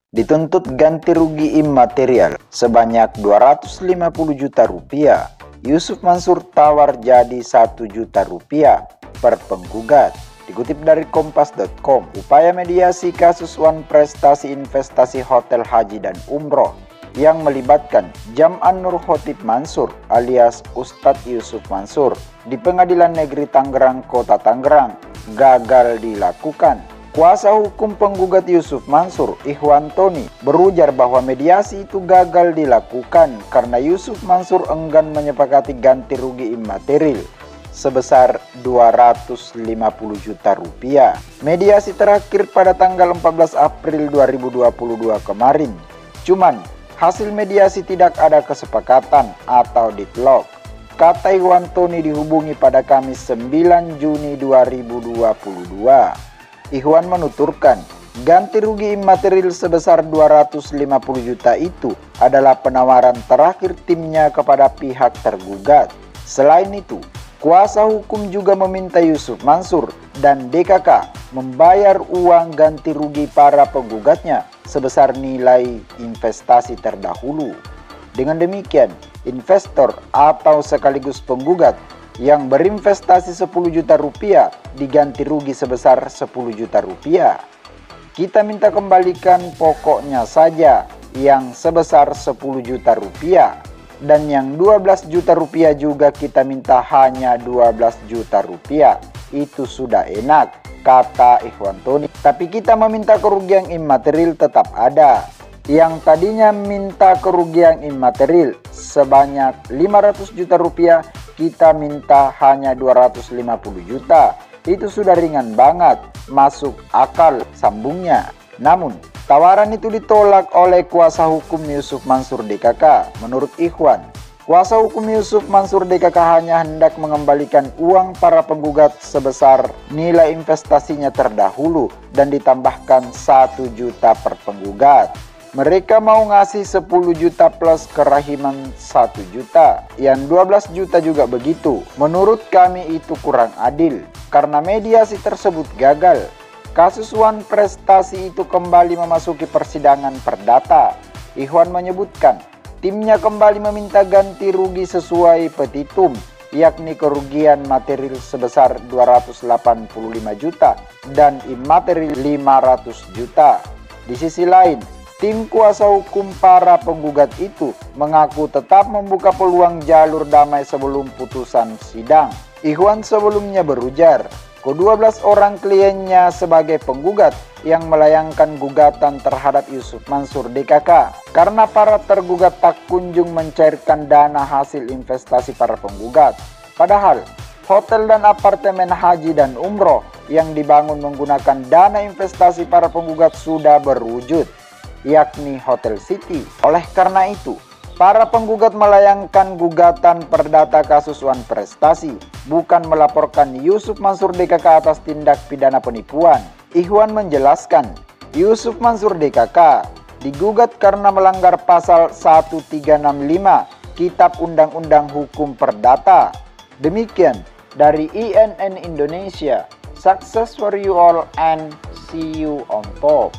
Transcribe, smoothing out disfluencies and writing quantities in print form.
dituntut ganti rugi imaterial sebanyak 250 juta rupiah. Yusuf Mansur tawar jadi 1 juta rupiah per penggugat. Dikutip dari kompas.com, upaya mediasi kasus Wan Prestasi Investasi Hotel Haji dan Umroh yang melibatkan Jam'an Nur Khotib Mansur alias Ustadz Yusuf Mansur di Pengadilan Negeri Tangerang, Kota Tangerang gagal dilakukan. Kuasa hukum penggugat Yusuf Mansur, Ikhwan Tony, berujar bahwa mediasi itu gagal dilakukan karena Yusuf Mansur enggan menyepakati ganti rugi imaterial sebesar 250 juta rupiah. Mediasi terakhir pada tanggal 14 April 2022 kemarin. Cuman, hasil mediasi tidak ada kesepakatan atau deadlock. Kata Ikhwan Tony dihubungi pada Kamis 9 Juni 2022. Ikhwan menuturkan, ganti rugi imaterial sebesar 250 juta itu adalah penawaran terakhir timnya kepada pihak tergugat. Selain itu, kuasa hukum juga meminta Yusuf Mansur dan DKK membayar uang ganti rugi para penggugatnya sebesar nilai investasi terdahulu. Dengan demikian, investor atau sekaligus penggugat yang berinvestasi 10 juta rupiah diganti rugi sebesar 10 juta rupiah. Kita minta kembalikan pokoknya saja yang sebesar 10 juta rupiah. Dan yang 12 juta rupiah juga kita minta hanya 12 juta rupiah. Itu sudah enak, kata Ikhwan Tony. Tapi kita meminta kerugian imaterial tetap ada. Yang tadinya minta kerugian imaterial sebanyak 500 juta rupiah, kita minta hanya 250 juta. Itu sudah ringan banget, masuk akal, sambungnya. Namun, tawaran itu ditolak oleh kuasa hukum Yusuf Mansur DKK. Menurut Ikhwan, kuasa hukum Yusuf Mansur DKK hanya hendak mengembalikan uang para penggugat sebesar nilai investasinya terdahulu dan ditambahkan 1 juta per penggugat. Mereka mau ngasih 10 juta plus kerahiman 1 juta, yang 12 juta juga begitu. Menurut kami itu kurang adil, karena mediasi tersebut gagal. Kasus Wan Prestasi itu kembali memasuki persidangan perdata. Ikhwan menyebutkan, timnya kembali meminta ganti rugi sesuai petitum, yakni kerugian material sebesar 285 juta dan imaterial 500 juta. Di sisi lain, tim kuasa hukum para penggugat itu mengaku tetap membuka peluang jalur damai sebelum putusan sidang. Ikhwan sebelumnya berujar, ke-12 orang kliennya sebagai penggugat yang melayangkan gugatan terhadap Yusuf Mansur DKK karena para tergugat tak kunjung mencairkan dana hasil investasi para penggugat. Padahal, hotel dan apartemen haji dan umroh yang dibangun menggunakan dana investasi para penggugat sudah berwujud, yakni Hotel City. Oleh karena itu, para penggugat melayangkan gugatan perdata kasus Wan Prestasi, bukan melaporkan Yusuf Mansur DKK atas tindak pidana penipuan. Ikhwan menjelaskan, Yusuf Mansur DKK digugat karena melanggar pasal 1365 Kitab Undang-Undang Hukum Perdata. Demikian dari INN Indonesia. Success for you all and see you on top.